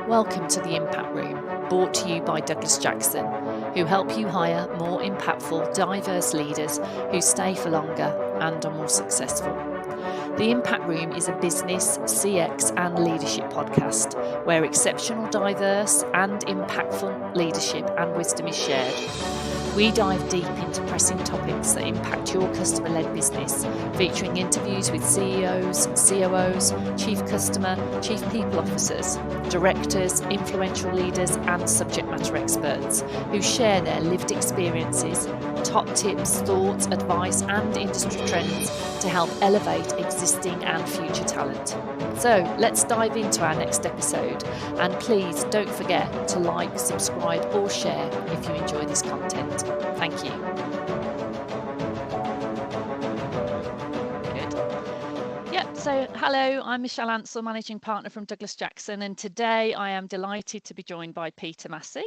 Welcome to the Impact Room, brought to you by Douglas Jackson, who help you hire more impactful, diverse leaders who stay for longer and are more successful. The Impact Room is a business, CX, and leadership podcast where exceptional, diverse, and impactful leadership and wisdom is shared. We dive deep into pressing topics that impact your customer-led business, featuring interviews with CEOs, COOs, Chief Customer, Chief People Officers, directors, influential leaders, and subject matter experts who share their lived experiences, top tips, thoughts, advice, and industry trends to help elevate existing and future talent. So let's dive into our next episode, and please don't forget to like, subscribe, or share if you enjoy this content. Thank you. Good. Yep, so hello, I'm Michelle Ansell, Managing Partner from Douglas Jackson, and today I am delighted to be joined by Peter Massey.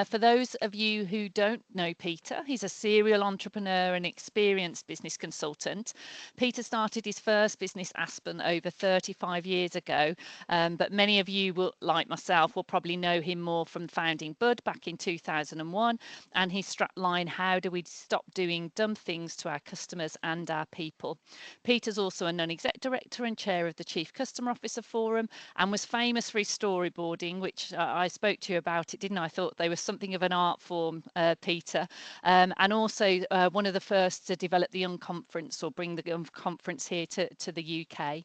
For those of you who don't know Peter, he's a serial entrepreneur and experienced business consultant. Peter started his first business, Aspen, over 35 years ago, but many of you will, like myself, will probably know him more from founding Budd back in 2001 and his strapline, "How do we stop doing dumb things to our customers and our people?" Peter's also a non-exec director and chair of the Chief Customer Officer Forum and was famous for his storyboarding, which I spoke to you about it, didn't I? I thought they were something of an art form, Peter, and also one of the first to develop the Young Conference or bring the Young Conference here to the UK.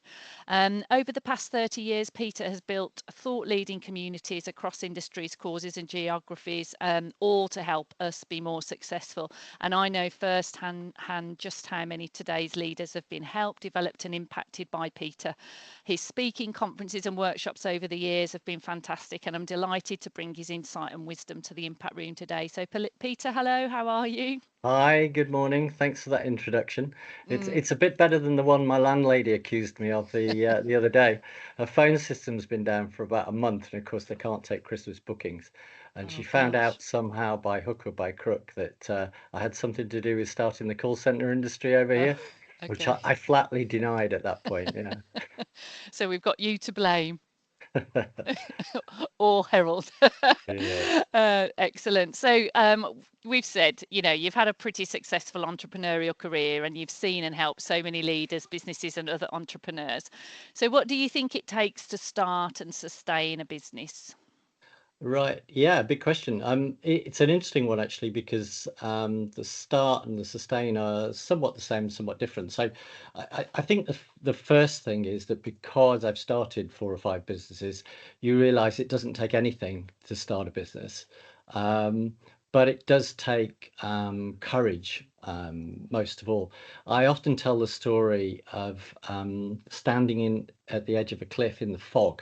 Over the past 30 years, Peter has built thought-leading communities across industries, causes and geographies, all to help us be more successful. And I know firsthand just how many today's leaders have been helped, developed and impacted by Peter. His speaking conferences and workshops over the years have been fantastic, and I'm delighted to bring his insight and wisdom to the Impact Room today. So Peter, hello, how are you? Hi, good morning. Thanks for that introduction. It's a bit better than the one my landlady accused me of the other day. Her phone system's been down for about a month, and of course they can't take Christmas bookings. And she Oh found gosh. out somehow by hook or by crook that I had something to do with starting the call center industry over Oh, here, which okay. I flatly denied at that point. So we've got you to blame. Or Herald. Yeah. Excellent. So we've said, you've had a pretty successful entrepreneurial career and you've seen and helped so many leaders, businesses and other entrepreneurs. So what do you think it takes to start and sustain a business? Right. Yeah, big question. It's an interesting one actually because the start and the sustain are somewhat the same, somewhat different. So I think the first thing is that because I've started 4 or 5 businesses, you realize it doesn't take anything to start a business. Um, but it does take courage, most of all. I often tell the story of standing in at the edge of a cliff in the fog.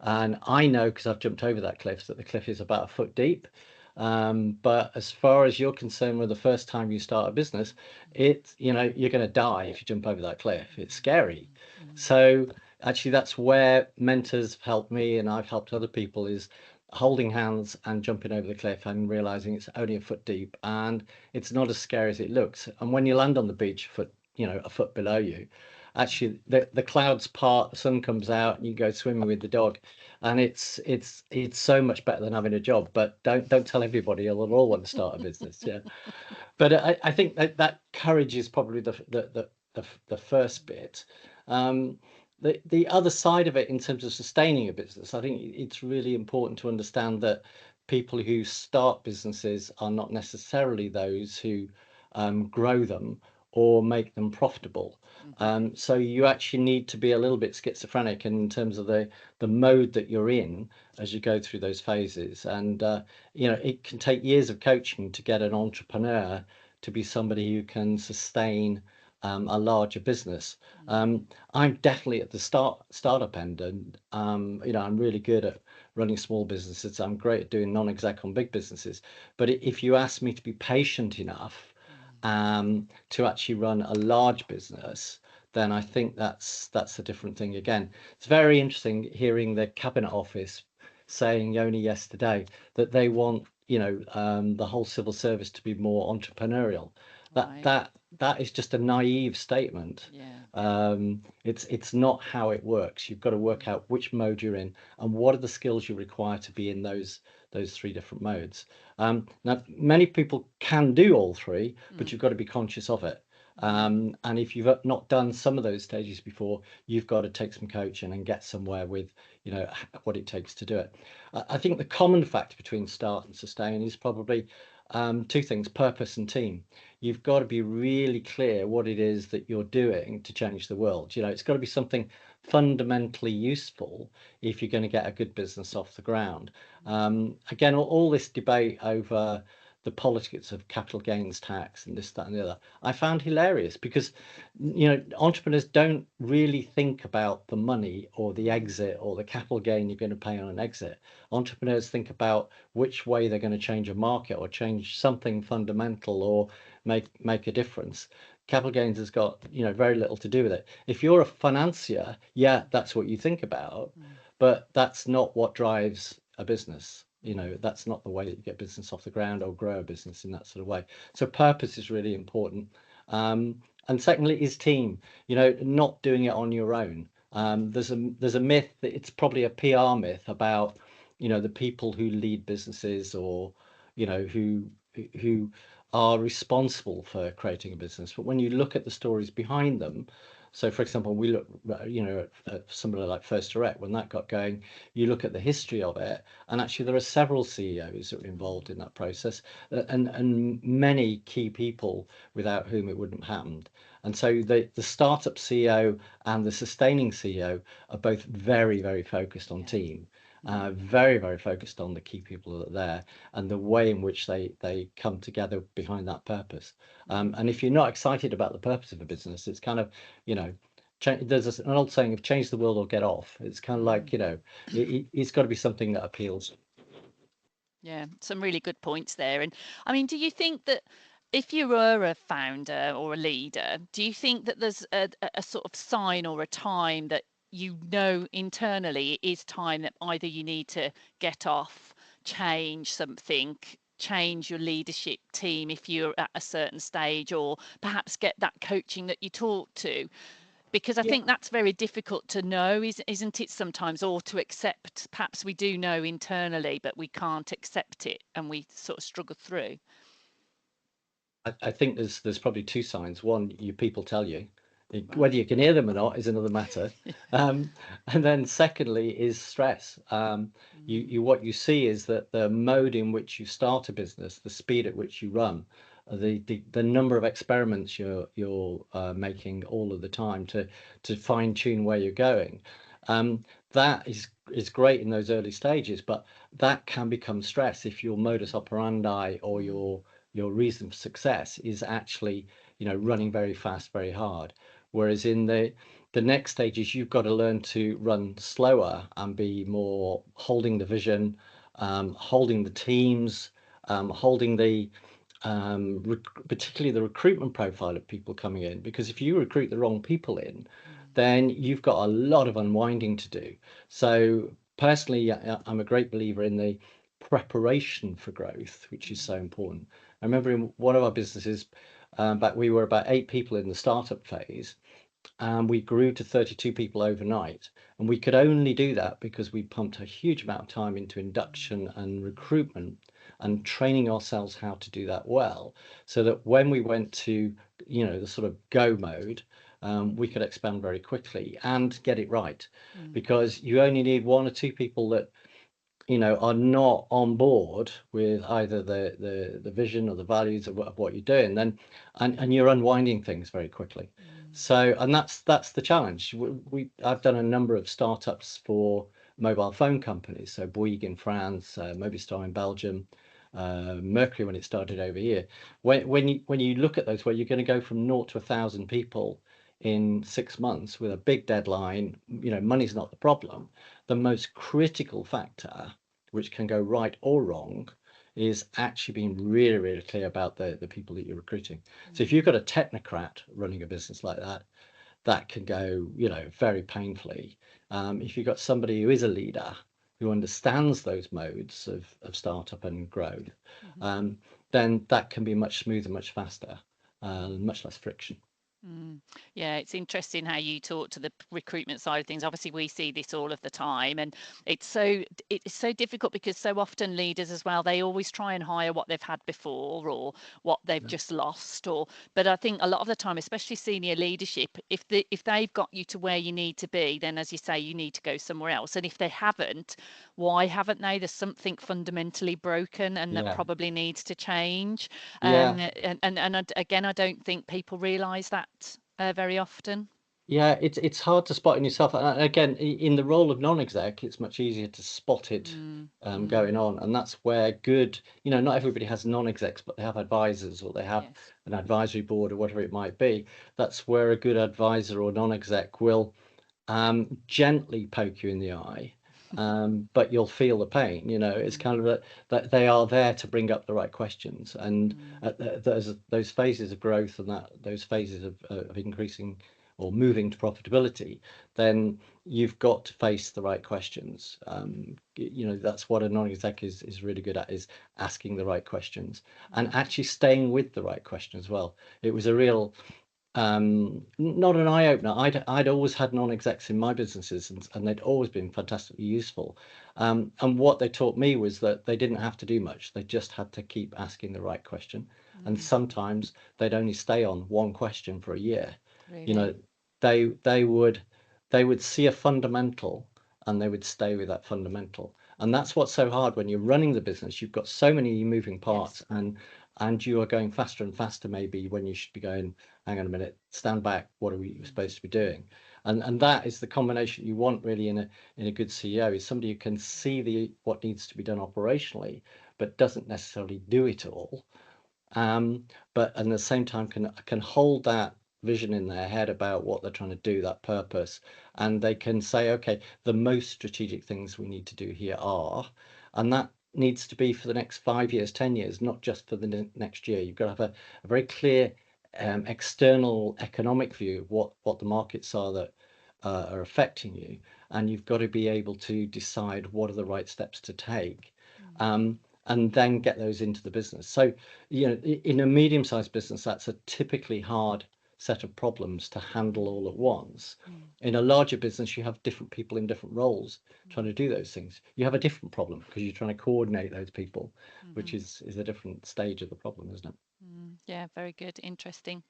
And I know because I've jumped over that cliff that the cliff is about a foot deep. But as far as you're concerned, with the first time you start a business, you're going to die if you jump over that cliff. It's scary. Mm. So actually, that's where mentors have helped me, and I've helped other people is holding hands and jumping over the cliff and realizing it's only a foot deep and it's not as scary as it looks. And when you land on the beach, a foot below you, actually the clouds part, the sun comes out, and you go swimming with the dog, and it's so much better than having a job. But don't tell everybody, or they'll all want to start a business. Yeah, but I think that courage is probably the first bit. Um, the other side of it, in terms of sustaining a business, I think it's really important to understand that people who start businesses are not necessarily those who grow them or make them profitable. Mhm. So you actually need to be a little bit schizophrenic in terms of the mode that you're in as you go through those phases. And it can take years of coaching to get an entrepreneur to be somebody who can sustain a larger business. I'm definitely at the startup end, and I'm really good at running small businesses. I'm great at doing non-exec on big businesses. But if you ask me to be patient enough to actually run a large business, then I think that's a different thing again. It's very interesting hearing the Cabinet Office saying only yesterday that they want the whole civil service to be more entrepreneurial. Right. That is just a naive statement. Yeah. It's not how it works. You've got to work out which mode you're in and what are the skills you require to be in those three different modes. Now, many people can do all three, but Mm. you've got to be conscious of it. Mm. And if you've not done some of those stages before, you've got to take some coaching and get somewhere with, what it takes to do it. I think the common factor between Start and Sustain is probably two things: purpose and team. You've got to be really clear what it is that you're doing to change the world. It's got to be something fundamentally useful if you're going to get a good business off the ground. Again, all this debate over the politics of capital gains tax and this, that, and the other, I found hilarious because, entrepreneurs don't really think about the money or the exit or the capital gain you're going to pay on an exit. Entrepreneurs think about which way they're going to change a market or change something fundamental or make a difference. Capital gains has got very little to do with it. If you're a financier, yeah, that's what you think about, Mm. but that's not what drives a business. That's not the way that you get business off the ground or grow a business in that sort of way. So purpose is really important. And secondly is team, not doing it on your own. There's a myth that it's probably a PR myth about, the people who lead businesses or, who are responsible for creating a business. But when you look at the stories behind them, so for example, we look, at somebody like First Direct, when that got going, you look at the history of it, and actually there are several CEOs that were involved in that process, and many key people without whom it wouldn't have happened. And so the startup CEO and the sustaining CEO are both very, very focused on Yeah. team, very, very focused on the key people that are there and the way in which they come together behind that purpose. And if you're not excited about the purpose of a business, it's kind of, there's an old saying of change the world or get off. It's kind of like, it's got to be something that appeals. Yeah, some really good points there. And I mean, do you think that if you were a founder or a leader, do you think that there's a sort of sign or a time that internally it is time that either you need to get off, change something, change your leadership team if you're at a certain stage, or perhaps get that coaching that you talked to? Because I Yeah, think that's very difficult to know, isn't it, sometimes, or to accept. Perhaps we do know internally, but we can't accept it and we sort of struggle through. I think there's probably two signs. One, your people tell you. Whether Right. you can hear them or not is another matter. And then secondly is stress. Mm. What you see is that the mode in which you start a business, the speed at which you run, the number of experiments you're making all of the time to fine tune where you're going. That is great in those early stages, but that can become stress if your modus operandi or Mm. your reason for success is actually, running very fast, very hard. Whereas in the next stages, you've got to learn to run slower and be more holding the vision, holding the teams, holding the particularly the recruitment profile of people coming in. Because if you recruit the wrong people in, Mm. then you've got a lot of unwinding to do. So personally, I'm a great believer in the preparation for growth, which is so Mm. important. I remember in one of our businesses, but we were about 8 people in the startup phase, and we grew to 32 people overnight. And we could only do that because we pumped a huge amount of time into induction and recruitment and training ourselves how to do that well, so that when we went to, the sort of go mode, we could expand very quickly and get it right. Mm. Because you only need one or two people that are not on board with either the vision or the values of what you're doing, then and you're unwinding things very quickly. Mm. So, and that's the challenge. I've done a number of startups for mobile phone companies, so Bouygues in France, Mobistar in Belgium, Mercury when it started over here. When you look at those, where you're going to go from 0 to 1,000 people in 6 months with a big deadline, money's not the problem. The most critical factor, which can go right or wrong, is actually being really, really clear about the people that you're recruiting. So if Mm. you've got a technocrat running a business like that, that can go, very painfully. If you've got somebody who is a leader, who understands those modes of startup and growth, Mhm. um, then that can be much smoother, much faster. much less friction. Yeah, it's interesting how you talk to the recruitment side of things. Obviously, we see this all of the time, and it's so difficult because so often leaders as well, they always try and hire what they've had before or what they've just lost. But I think a lot of the time, especially senior leadership, if they've got you to where you need to be, then as you say, you need to go somewhere else. And if they haven't, why haven't they? There's something fundamentally broken, and that Yeah, probably needs to change. yeah. Again, I don't think people realise that very often. Yeah, it's hard to spot in yourself. And again, in the role of non-exec, it's much easier to spot it going on. And that's where good, not everybody has non-execs, but they have advisors or they have Yes. an advisory board or whatever it might be. That's where a good advisor or non-exec will gently poke you in the eye, but you'll feel the pain. It's kind of that they are there to bring up the right questions. And those phases of growth and those phases of increasing or moving to profitability, then you've got to face the right questions. That's what a non-exec is really good at, is asking the right questions and actually staying with the right question as well. It was a real not an eye-opener. I'd always had non-execs in my businesses, and they'd always been fantastically useful. And what they taught me was that they didn't have to do much. They just had to keep asking the right question. And sometimes they'd only stay on one question for a year. You know, Really? they would see a fundamental and they would stay with that fundamental. And that's what's so hard when you're running the business. You've got so many moving parts, Yes. and you are going faster and faster maybe when you should be going, hang on a minute, stand back, what are we supposed to be doing? And that is the combination you want really in a good CEO, is somebody who can see what needs to be done operationally, but doesn't necessarily do it all, but at the same time can hold that vision in their head about what they're trying to do, that purpose, and they can say, okay, the most strategic things we need to do here are, and that needs to be for the next 5 years, 10 years, not just for the next year. You've got to have a very clear external economic view of what the markets are that are affecting you, and you've got to be able to decide what are the right steps to take. And then get those into the business. So, in a medium-sized business, that's a typically hard set of problems to handle all at once. In a larger business, you have different people in different roles trying to do those things. You have a different problem because you're trying to coordinate those people, which is a different stage of the problem, isn't it? Yeah, very good. Interesting.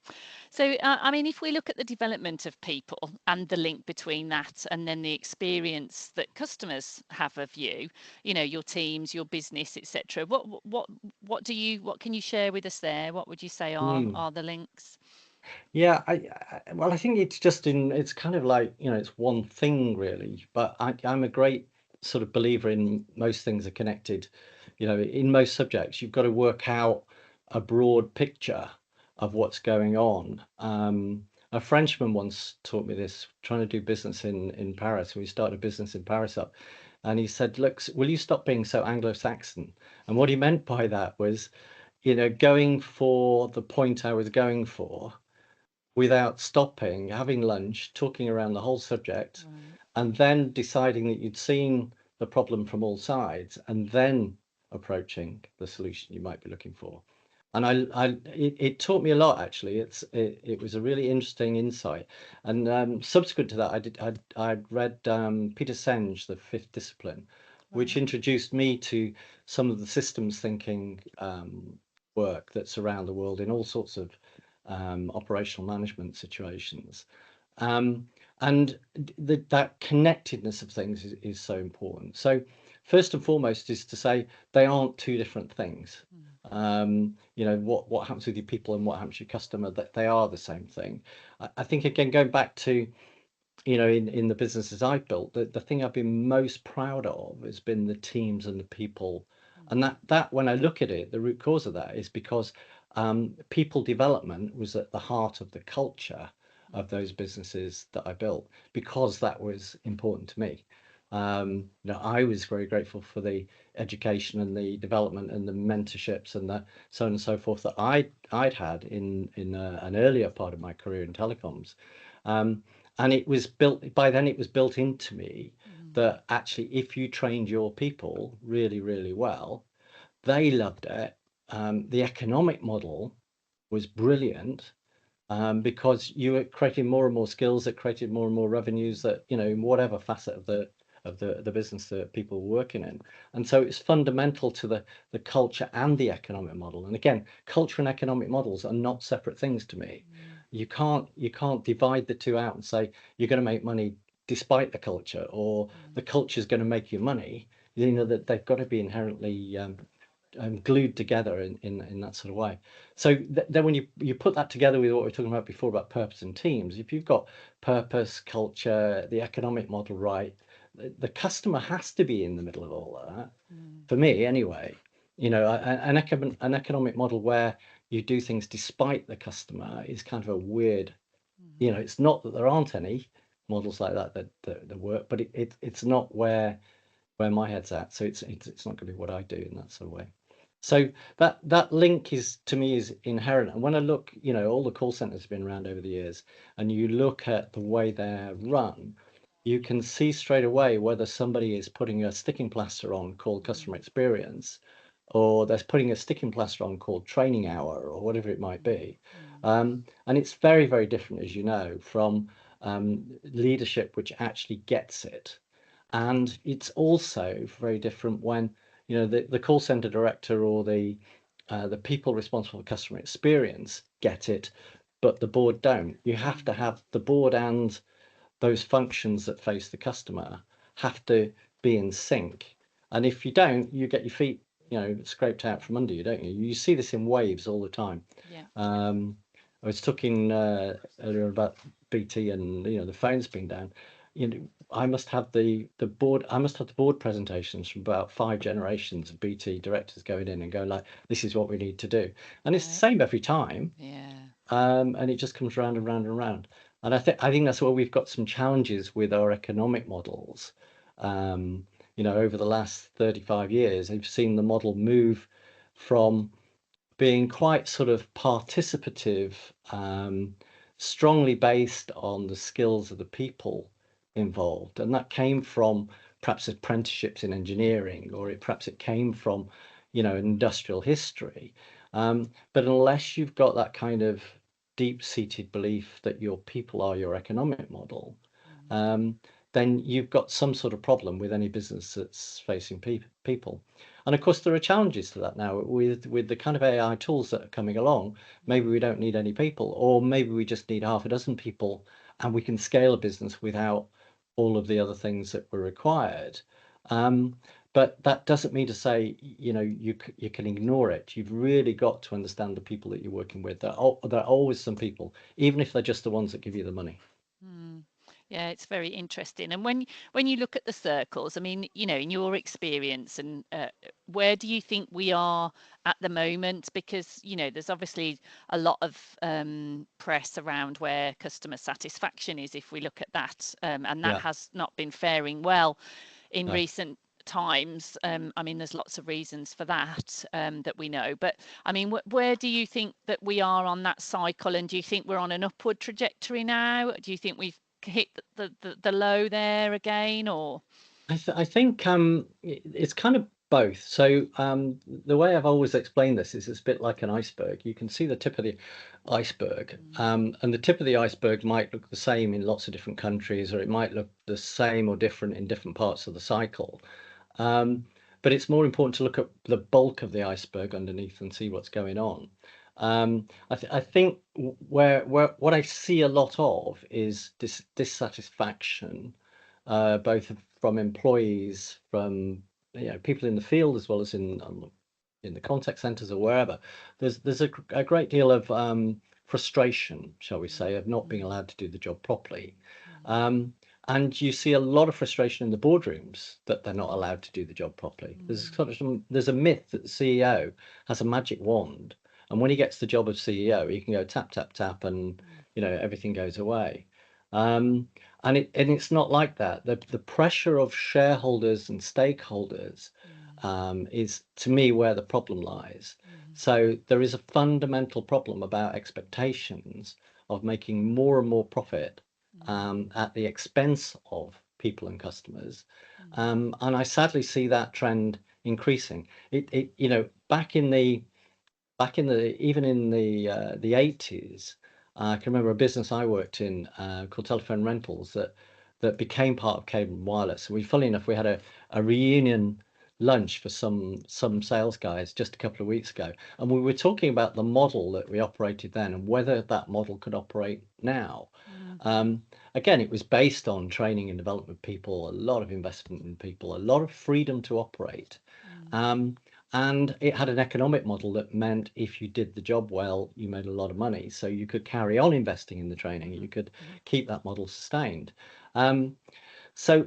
So, I mean, if we look at the development of people and the link between that and then the experience that customers have of you, your teams, your business, etc. What can you share with us there? What would you say Mm. are the links? Yeah, well, I think it's kind of like, it's one thing really, but I'm a great sort of believer in most things are connected. In most subjects, you've got to work out a broad picture of what's going on. A Frenchman once taught me this, trying to do business in Paris. We started a business in Paris up, and he said, "Look, will you stop being so Anglo-Saxon?" And what he meant by that was, going for the point I was going for without stopping, having lunch, talking around the whole subject, Right. and then deciding that you'd seen the problem from all sides, and then approaching the solution you might be looking for. And it taught me a lot actually. It was a really interesting insight. And subsequent to that, I'd read Peter Senge, The Fifth Discipline, which Right. introduced me to some of the systems thinking work that's around the world in all sorts of operational management situations. Um, and that connectedness of things is so important. So first and foremost is to say they aren't two different things. What happens with your people and what happens to your customer, that they are the same thing. I think again, going back to, in the businesses I've built, the thing I've been most proud of has been the teams and the people. And that when I look at it, the root cause of that is because people development was at the heart of the culture of those businesses that I built, because that was important to me. I was very grateful for the education and the development and the mentorships and the so on and so forth that I'd had in an earlier part of my career in telecoms. And it was built by then, it was built into me that actually, if you trained your people really, really well, they loved it. The economic model was brilliant, because you were creating more and more skills that created more and more revenues that, in whatever facet of the business that people were working in. And so it's fundamental to the culture and the economic model. And again, culture and economic models are not separate things to me. You can't divide the two out and say you're going to make money despite the culture, or the culture is going to make you money. That they've got to be inherently glued together in that sort of way. So then when you put that together with what we were talking about before about purpose and teams, if you've got purpose, culture, the economic model right, the customer has to be in the middle of all of that. For me anyway. An economic model where you do things despite the customer is kind of a weird, it's not that there aren't any models like that work, but it's not where my head's at. So it's not going to be what I do in that sort of way. So that link is, to me, is inherent. And when I look, all the call centers have been around over the years, and you look at the way they're run, you can see straight away whether somebody is putting a sticking plaster on called customer experience, or they're putting a sticking plaster on called training hour, or whatever it might be. And it's very, very different, as you know, from leadership which actually gets it. And it's also very different when the call center director or the people responsible for customer experience get it, but the board don't. You have to have the board and those functions that face the customer have to be in sync. And if you don't, you get your feet, scraped out from under you, don't you? You see this in waves all the time. Yeah. I was talking earlier about BT and the phones being down. I must have the board presentations from about 5 generations of BT directors going in and going like, this is what we need to do, and it's the same every time. Yeah. And it just comes round and round and round. And I think that's where we've got some challenges with our economic models. Over the last 35 years, I've seen the model move from being quite sort of participative, strongly based on the skills of the people involved. And that came from perhaps apprenticeships in engineering, or perhaps it came from, industrial history. But unless you've got that kind of deep-seated belief that your people are your economic model, then you've got some sort of problem with any business that's facing people. And of course, there are challenges to that now with the kind of AI tools that are coming along. Maybe we don't need any people, or maybe we just need half a dozen people, and we can scale a business without all of the other things that were required. But that doesn't mean to say, you can ignore it. You've really got to understand the people that you're working with. There are always some people, even if they're just the ones that give you the money. Yeah, it's very interesting. And when you look at the circles, I mean, in your experience, and where do you think we are at the moment? Because there's obviously a lot of press around where customer satisfaction is, if we look at that, and that has not been faring well in recent times. I mean, there's lots of reasons for that that we know, but I mean, where do you think that we are on that cycle? And do you think we're on an upward trajectory now? Do you think we've hit the low there again, or? I think it's kind of both. So the way I've always explained this is it's a bit like an iceberg. You can see the tip of the iceberg, and the tip of the iceberg might look the same in lots of different countries, or it might look the same or different in different parts of the cycle. But it's more important to look at the bulk of the iceberg underneath and see what's going on. I think where what I see a lot of is dissatisfaction, both from employees, from people in the field, as well as in the contact centers or wherever. There's a great deal of frustration, shall we say, of not being allowed to do the job properly. And you see a lot of frustration in the boardrooms that they're not allowed to do the job properly. There's a myth that the CEO has a magic wand, and when he gets the job of CEO, he can go tap, tap, tap, and everything goes away. And it's not like that. The pressure of shareholders and stakeholders is, to me, where the problem lies. So there is a fundamental problem about expectations of making more and more profit at the expense of people and customers. And I sadly see that trend increasing. Back in the back in even in the 80s, I can remember a business I worked in called Telephone Rentals that became part of Cable and Wireless. Funny enough, we had a reunion lunch for some sales guys just a couple of weeks ago, and we were talking about the model that we operated then and whether that model could operate now. Again, it was based on training and development of people, a lot of investment in people, a lot of freedom to operate. And it had an economic model that meant if you did the job well, you made a lot of money. So you could carry on investing in the training, you could keep that model sustained. So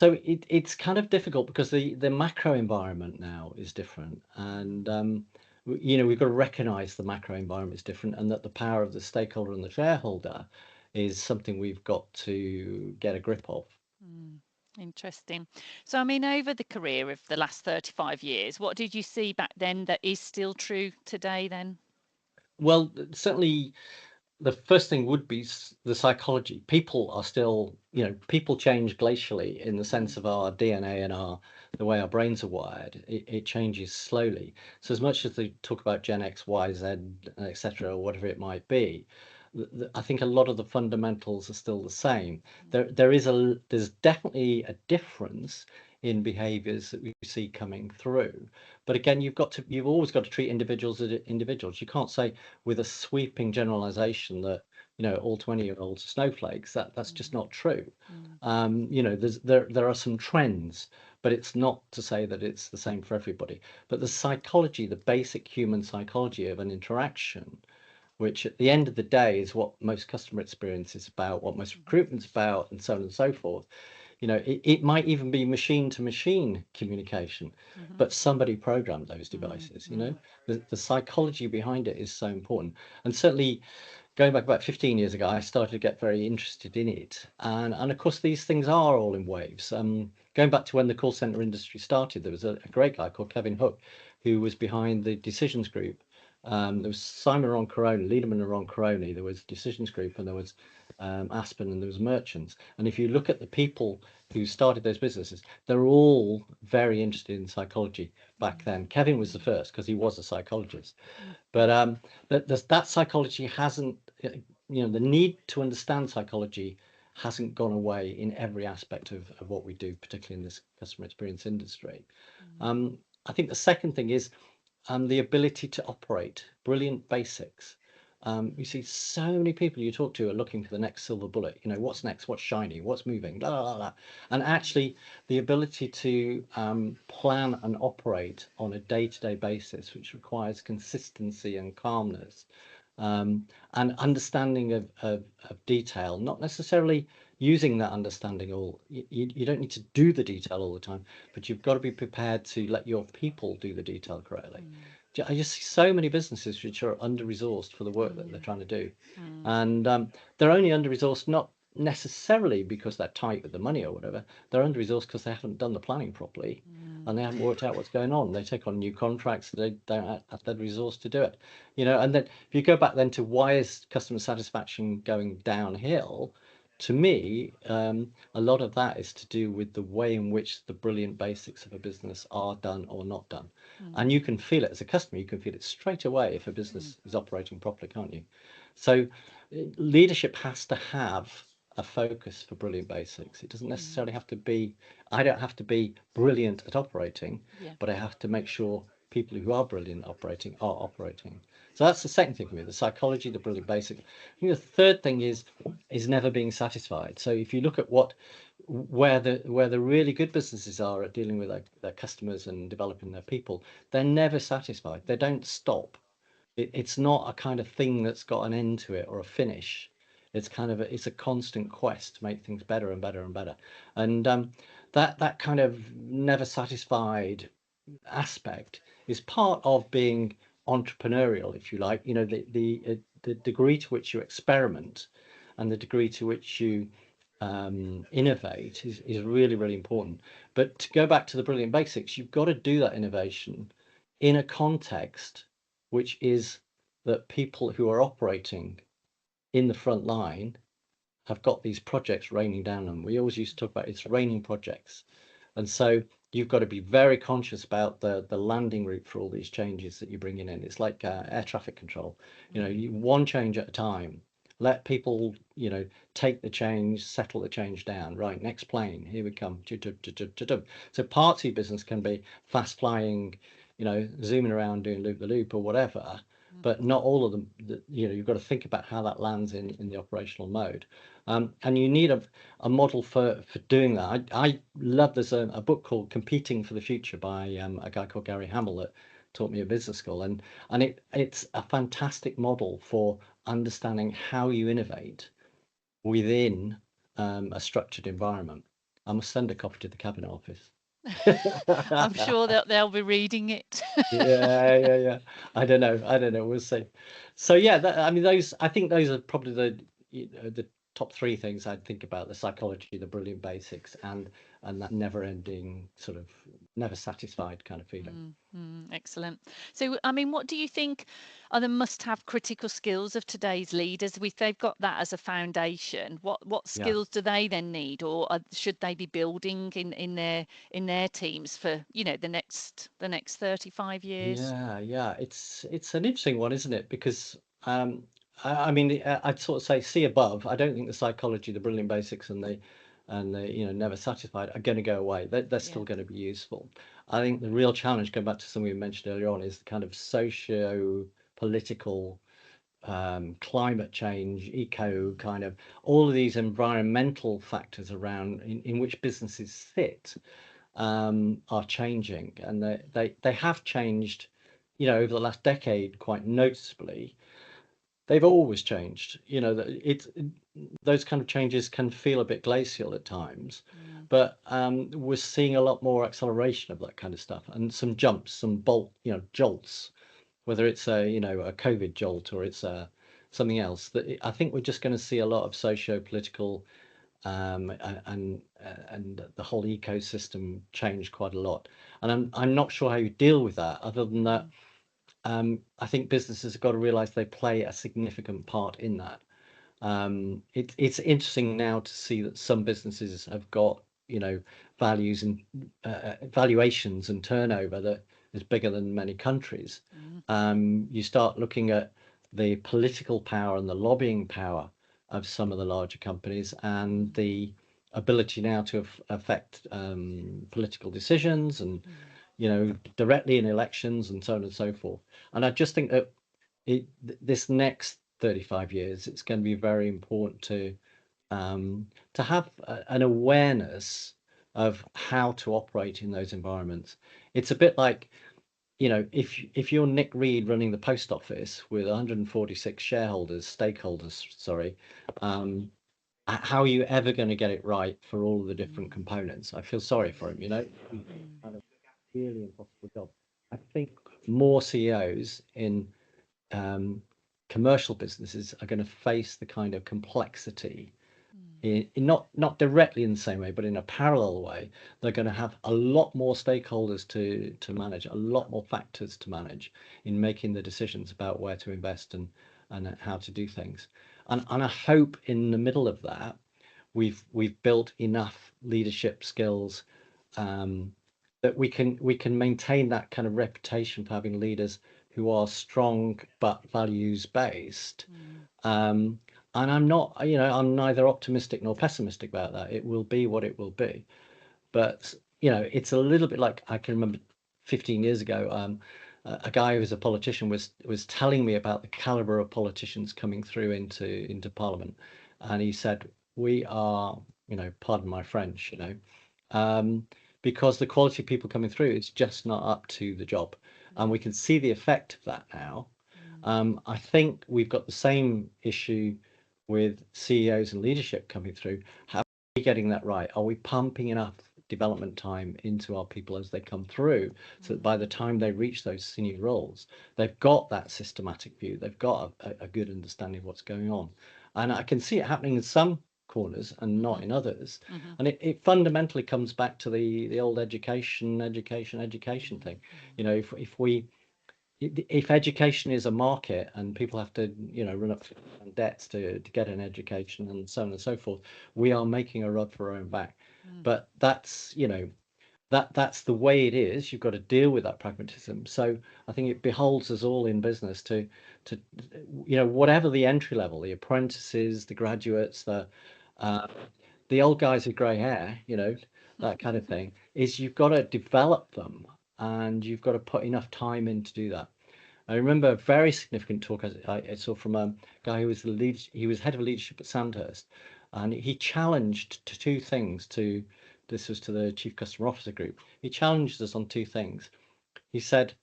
it's kind of difficult because the macro environment now is different, and we've got to recognize the macro environment is different, and that the power of the stakeholder and the shareholder is something we've got to get a grip of. Interesting. So, I mean, over the career of the last 35 years, what did you see back then that is still true today then? Well, certainly the first thing would be the psychology. People are still, people change glacially in the sense of our DNA and the way our brains are wired. It changes slowly. So as much as they talk about Gen X, Y, Z, etc., or whatever it might be, I think a lot of the fundamentals are still the same. There's definitely a difference in behaviors that we see coming through. But again, you've always got to treat individuals as individuals. You can't say with a sweeping generalization that all 20-year-olds are snowflakes. That's just not true. There are some trends, but it's not to say that it's the same for everybody. But the psychology, the basic human psychology of an interaction, which at the end of the day is what most customer experience is about, what most recruitment's about, and so on and so forth. It might even be machine to machine communication, but somebody programmed those devices. The psychology behind it is so important. And certainly going back about 15 years ago, I started to get very interested in it. And of course, these things are all in waves. Going back to when the call center industry started, there was a great guy called Kevin Hook, who was behind the Decisions Group. There was Simon Ron-Caroni, Liederman and Ron-Caroni, there was Decisions Group, and there was Aspen, and there was Merchants. And if you look at the people who started those businesses, they're all very interested in psychology back then. Kevin was the first because he was a psychologist. But that psychology hasn't, the need to understand psychology hasn't gone away in every aspect of what we do, particularly in this customer experience industry. I think the second thing is the ability to operate, brilliant basics. You see so many people you talk to are looking for the next silver bullet. What's next, what's shiny, what's moving, blah, blah, blah. And actually the ability to plan and operate on a day-to-day basis, which requires consistency and calmness, and understanding of detail, not necessarily using that understanding all. You don't need to do the detail all the time, but you've got to be prepared to let your people do the detail correctly. I just see so many businesses which are under-resourced for the work that they're trying to do. And they're only under-resourced not necessarily because they're tight with the money or whatever. They're under-resourced because they haven't done the planning properly and they haven't worked out what's going on. They take on new contracts, they don't have the resource to do it. And then if you go back then to why is customer satisfaction going downhill, to me, a lot of that is to do with the way in which the brilliant basics of a business are done or not done. And you can feel it as a customer, you can feel it straight away if a business is operating properly, can't you? So leadership has to have a focus for brilliant basics. It doesn't necessarily have to be, I don't have to be brilliant at operating, but I have to make sure people who are brilliant at operating are operating. So that's the second thing for me, the psychology, the brilliant basics. I think the third thing is never being satisfied. So if you look at where the really good businesses are at dealing with their customers and developing their people, they're never satisfied. They don't stop. It's not a kind of thing that's got an end to it or a finish. It's kind of it's a constant quest to make things better and better and better. And that kind of never satisfied aspect is part of being entrepreneurial, if you like. The degree to which you experiment and the degree to which you innovate is really, really important. But to go back to the brilliant basics, you've got to do that innovation in a context which is that people who are operating in the front line have got these projects raining down on them. We always used to talk about it's raining projects. And so you've got to be very conscious about the landing route for all these changes that you're bringing in. It's like air traffic control. One change at a time. Let people, take the change, settle the change down. Right, next plane, here we come. So parts of your business can be fast flying, zooming around doing loop the loop or whatever, but not all of them. You've got to think about how that lands in the operational mode. And you need a model for doing that. I love, there's a book called Competing for the Future by a guy called Gary Hamel that taught me at business school, and it's a fantastic model for understanding how you innovate within a structured environment. I must send a copy to the Cabinet Office. I'm sure that they'll be reading it. Yeah. I don't know. We'll see. So yeah, I think those are probably the top three things I'd think about: the psychology, the brilliant basics, and that never-ending sort of never satisfied kind of feeling. Excellent. So, I mean, what do you think are the must-have critical skills of today's leaders? They've got that as a foundation. What Yeah. skills do they then need, or should they be building in their teams for the next 35 years? Yeah. It's an interesting one, isn't it? Because I'd sort of say see above. I don't think the psychology, the brilliant basics, and the never satisfied are going to go away. They're Yeah. still going to be useful. I think the real challenge, going back to something we mentioned earlier on, is the kind of socio-political, climate change, eco kind of all of these environmental factors around in which businesses sit are changing, and they have changed, over the last decade quite noticeably. They've always changed. Those kind of changes can feel a bit glacial at times, but we're seeing a lot more acceleration of that kind of stuff, and some jumps, some jolts, whether it's a COVID jolt or it's something else. I think we're just going to see a lot of socio-political and the whole ecosystem changed quite a lot. And I'm not sure how you deal with that, other than that. I think businesses have got to realize they play a significant part in that. It's interesting now to see that some businesses have got, values and valuations and turnover that is bigger than many countries. You start looking at the political power and the lobbying power of some of the larger companies, and the ability now to affect political decisions, and directly in elections and so on and so forth. And I just think that this next 35 years, it's going to be very important to have an awareness of how to operate in those environments. It's a bit like, if you're Nick Reed running the post office with 146 stakeholders, sorry, how are you ever going to get it right for all the different components? I feel sorry for him, kind of really impossible job. I think more CEOs in commercial businesses are going to face the kind of complexity not directly in the same way, but in a parallel way. They're going to have a lot more stakeholders to manage, a lot more factors to manage in making the decisions about where to invest and how to do things. And I hope in the middle of that, we've built enough leadership skills that we can maintain that kind of reputation for having leaders who are strong but values based. And I'm neither optimistic nor pessimistic about that. It will be what it will be. But it's a little bit like, I can remember 15 years ago, a guy who was a politician was telling me about the caliber of politicians coming through into Parliament, and he said, we are, pardon my French, because the quality of people coming through is just not up to the job, and we can see the effect of that now. I think we've got the same issue with CEOs and leadership coming through. How are we getting that right? Are we pumping enough development time into our people as they come through, so that by the time they reach those senior roles, they've got that systematic view, they've got a good understanding of what's going on? And I can see it happening in some corners and not in others. And it fundamentally comes back to the old education thing. If education is a market and people have to run up debts to get an education and so on and so forth, we are making a rod for our own back. But that's that's the way it is. You've got to deal with that pragmatism. So I think it beholds us all in business to whatever the entry level, the apprentices, the graduates, uh, the old guys with grey hair, that kind of thing, is you've got to develop them and you've got to put enough time in to do that. I remember a very significant talk I saw from a guy who was he was head of leadership at Sandhurst, and he challenged to two things this was to the Chief Customer Officer group. He challenged us on two things. He said,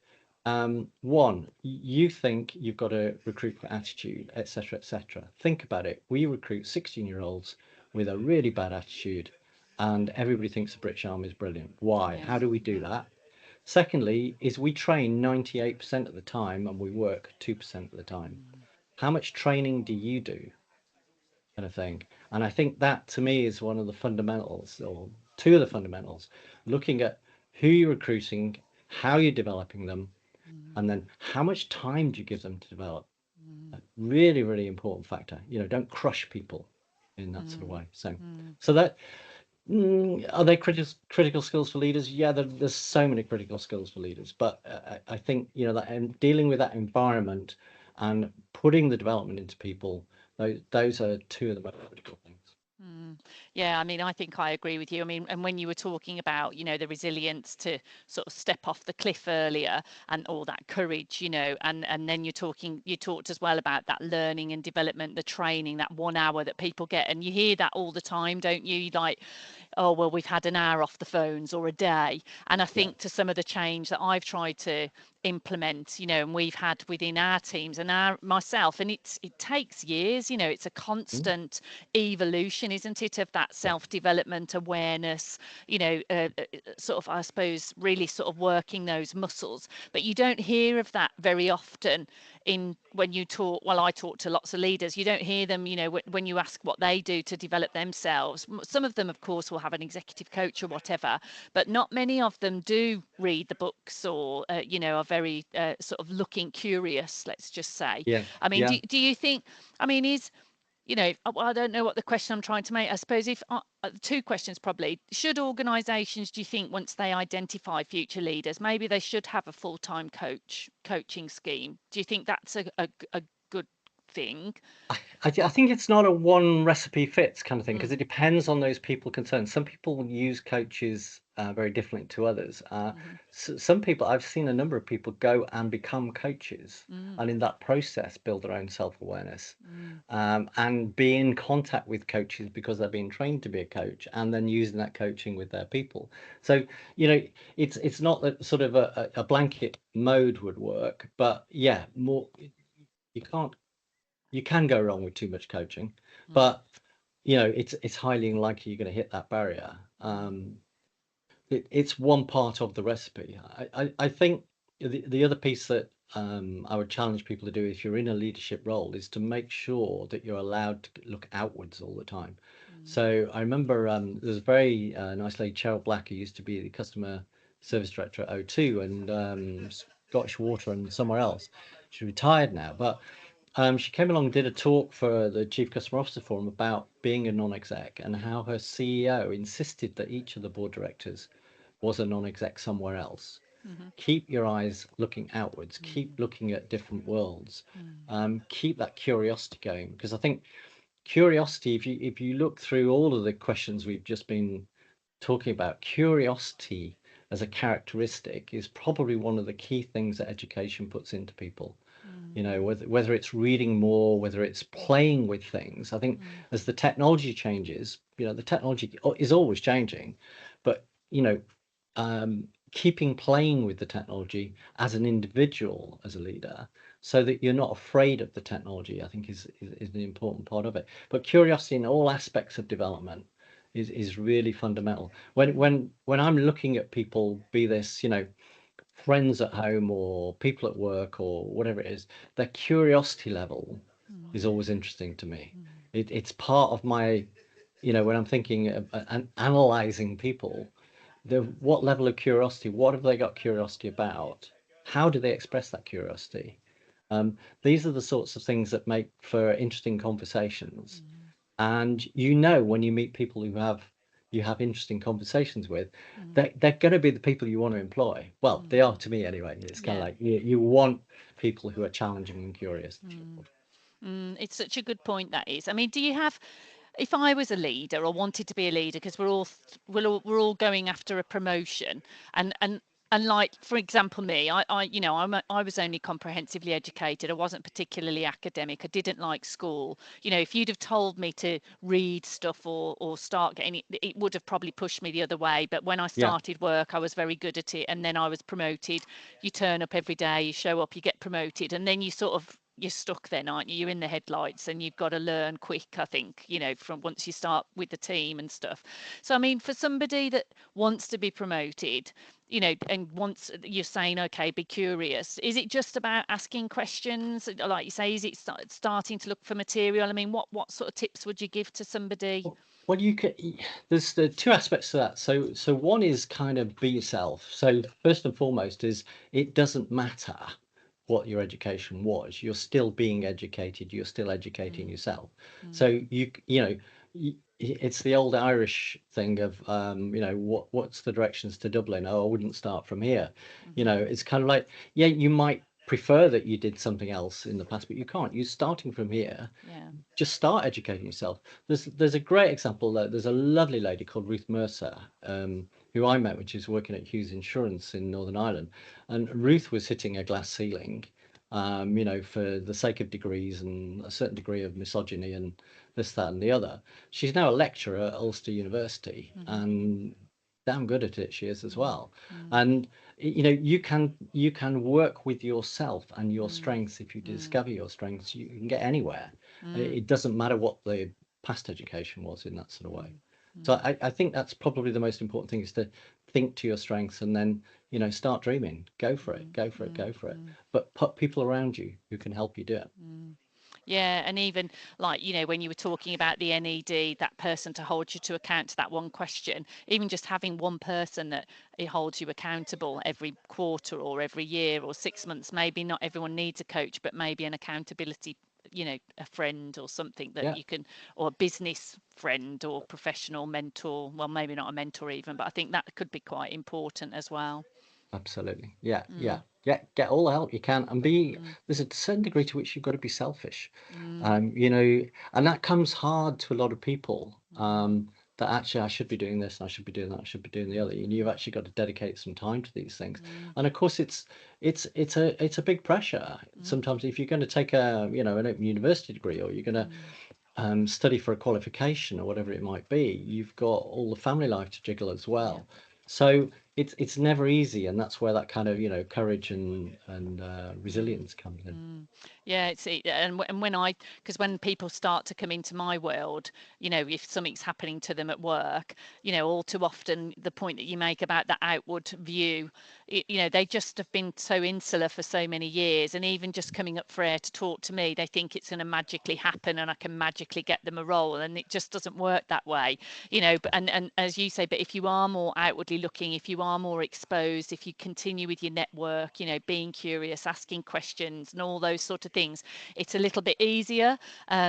one, you think you've got to recruit for attitude, etc., etc. Think about it. We recruit 16-year-olds with a really bad attitude, and everybody thinks the British Army is brilliant. Why? Yeah. How do we do that? Secondly, is we train 98% of the time and we work 2% of the time. How much training do you do? Kind of thing. And I think that to me is one of the fundamentals, or two of the fundamentals, looking at who you're recruiting, how you're developing them, and then how much time do you give them to develop? A really, really important factor. Don't crush people in that sort of way. So that are they critical skills for leaders? Yeah, there's so many critical skills for leaders, but I think that dealing with that environment and putting the development into people, those are two of the most critical things. Yeah, I mean, I think I agree with you. I mean, and when you were talking about, the resilience to sort of step off the cliff earlier and all that courage, and then you talked as well about that learning and development, the training, that 1 hour that people get. And you hear that all the time, don't you? Like, oh, well, we've had an hour off the phones or a day. And I Yeah. think to some of the change that I've tried to implement, and we've had within our teams and myself, and it takes years, it's a Mm. constant evolution, isn't it, of that Yeah. self-development, awareness, sort of, I suppose, really sort of working those muscles. But you don't hear of that very often when you talk. Well, I talk to lots of leaders. You don't hear them, when you ask what they do to develop themselves. Some of them, of course, will have an executive coach or whatever, but not many of them do read the books or are very sort of looking curious, let's just say. Yeah. I mean, Yeah. do you think, I mean, I don't know what the question I'm trying to make. I suppose if two questions probably. Should organisations, do you think, once they identify future leaders, maybe they should have a full-time coaching scheme? Do you think that's a good thing? I think it's not a one recipe fits kind of thing because Mm, it depends on those people concerned. Some people use coaches very differently to others. mhm, Some people, I've seen a number of people go and become coaches, mm, and in that process build their own self-awareness, mm, and be in contact with coaches because they're being trained to be a coach, and then using that coaching with their people. So you know, it's not that sort of a blanket mode would work, but yeah, more you can't you can go wrong with too much coaching, mm, but it's highly unlikely you're going to hit that barrier. mm, It's one part of the recipe. I think the other piece that I would challenge people to do if you're in a leadership role is to make sure that you're allowed to look outwards all the time. mm, So I remember there's a very nice lady, Cheryl Black, who used to be the customer service director at O2 and Scottish Water and somewhere else. She's retired now, but she came along and did a talk for the Chief Customer Officer Forum about being a non-exec and how her CEO insisted that each of the board directors was a non-exec somewhere else. mhm, Keep your eyes looking outwards, keep mm, looking at different worlds, mm, keep that curiosity going. Because I think curiosity, if you look through all of the questions we've just been talking about, curiosity as a characteristic is probably one of the key things that education puts into people. mm, Whether it's reading more, whether it's playing with things. I think mm, as the technology changes, the technology is always changing, but keeping playing with the technology as an individual, as a leader, so that you're not afraid of the technology, I think is an important part of it. But curiosity in all aspects of development is really fundamental. When I'm looking at people, be this, friends at home or people at work or whatever it is, their curiosity level is mm, always interesting to me. mm, It's part of my, when I'm thinking and analyzing people, what level of curiosity, what have they got curiosity about? How do they express that curiosity? These are the sorts of things that make for interesting conversations. mm, And when you meet people who have, you have interesting conversations with, Mm, they're going to be the people you want to employ. Well, mm, they are to me anyway. It's kind of yeah. like you want people who are challenging and curious. Mm, it's such a good point, that is. I mean, do you have, if I was a leader or wanted to be a leader, because we're all going after a promotion, and like, for example, me, I was only comprehensively educated. I wasn't particularly academic. I didn't like school. If you'd have told me to read stuff or start getting it, it would have probably pushed me the other way. But when I Yeah, started work, I was very good at it, and then I was promoted. You turn up every day, you show up, you get promoted, and then you're stuck then, aren't you? You're in the headlights and you've got to learn quick, I think, from once you start with the team and stuff. So, I mean, for somebody that wants to be promoted, and wants, you're saying, okay, be curious. Is it just about asking questions? Like you say, is it starting to look for material? I mean, what sort of tips would you give to somebody? well, you could. There's the two aspects to that. So one is kind of be yourself. So first and foremost is it doesn't matter what your education was. You're still being educated. You're still educating Mm, yourself. mm, So it's the old Irish thing of what's the directions to Dublin? Oh, I wouldn't start from here. mm-hmm, It's kind of like, yeah, you might prefer that you did something else in the past, but you can't. You're starting from here. yeah. Just start educating yourself. There's a great example there. There's a lovely lady called Ruth Mercer, who I met when she was working at Hughes Insurance in Northern Ireland, and Ruth was hitting a glass ceiling, for the sake of degrees and a certain degree of misogyny and this, that, and the other. She's now a lecturer at Ulster University, Mm-hmm, and damn good at it she is as mm, well. mm, And you can work with yourself and your mm, strengths. If you mm, discover your strengths, you can get anywhere. mm, It doesn't matter what the past education was in that sort of way. mm, So mm, I think that's probably the most important thing, is to think to your strengths and then, start dreaming. Go for it, mm, go for it, mm, go for it. mm, But put people around you who can help you do it. mm. Yeah, and even like, when you were talking about the NED, that person to hold you to account to that one question, even just having one person that it holds you accountable every quarter or every year or 6 months. Maybe not everyone needs a coach, but maybe an accountability, a friend or something that Yeah, you can, or a business friend or professional mentor. Well, maybe not a mentor even, but I think that could be quite important as well. absolutely. Yeah, yeah. Mm, Get all the help you can, and mm, there's a certain degree to which you've got to be selfish. mm, And that comes hard to a lot of people. mm, That actually I should be doing this, I should be doing that, I should be doing the other. And you've actually got to dedicate some time to these things. mm, And of course, it's a big pressure. mm, Sometimes if you're going to take an open university degree, or you're going to mm, study for a qualification or whatever it might be, you've got all the family life to jiggle as yeah. well. So it's never easy, and that's where that kind of courage and Mm. resilience comes in. Mm. Yeah, and when because when people start to come into my world, if something's happening to them at work, all too often the point that you make about the outward view, they just have been so insular for so many years, and even just coming up for air to talk to me, they think it's going to magically happen and I can magically get them a role, and it just doesn't work that way, and as you say, but if you are more outwardly looking, if you are more exposed, if you continue with your network, being curious, asking questions and all those sort of things, it's a little bit easier.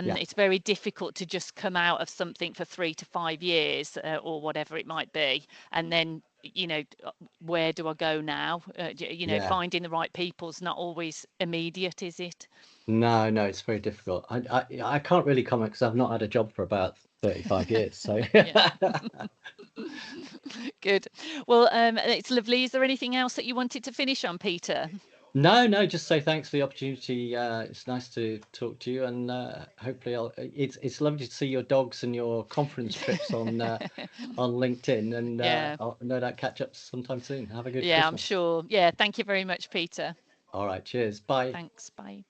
Yeah, It's very difficult to just come out of something for 3 to 5 years, or whatever it might be, and then where do I go now? yeah. Finding the right people is not always immediate, is it? No, no, it's very difficult. I can't really comment because I've not had a job for about 35 years. So Yeah. Good. Well, it's lovely. Is there anything else that you wanted to finish on, Peter? no, no, just say thanks for the opportunity. It's nice to talk to you, and hopefully it's lovely to see your dogs and your conference trips on LinkedIn, and Yeah. I'll no doubt catch up sometime soon. Have a good Yeah, I'm Christmas. sure. Yeah. Thank you very much, Peter. All right, cheers. Bye. Thanks. Bye.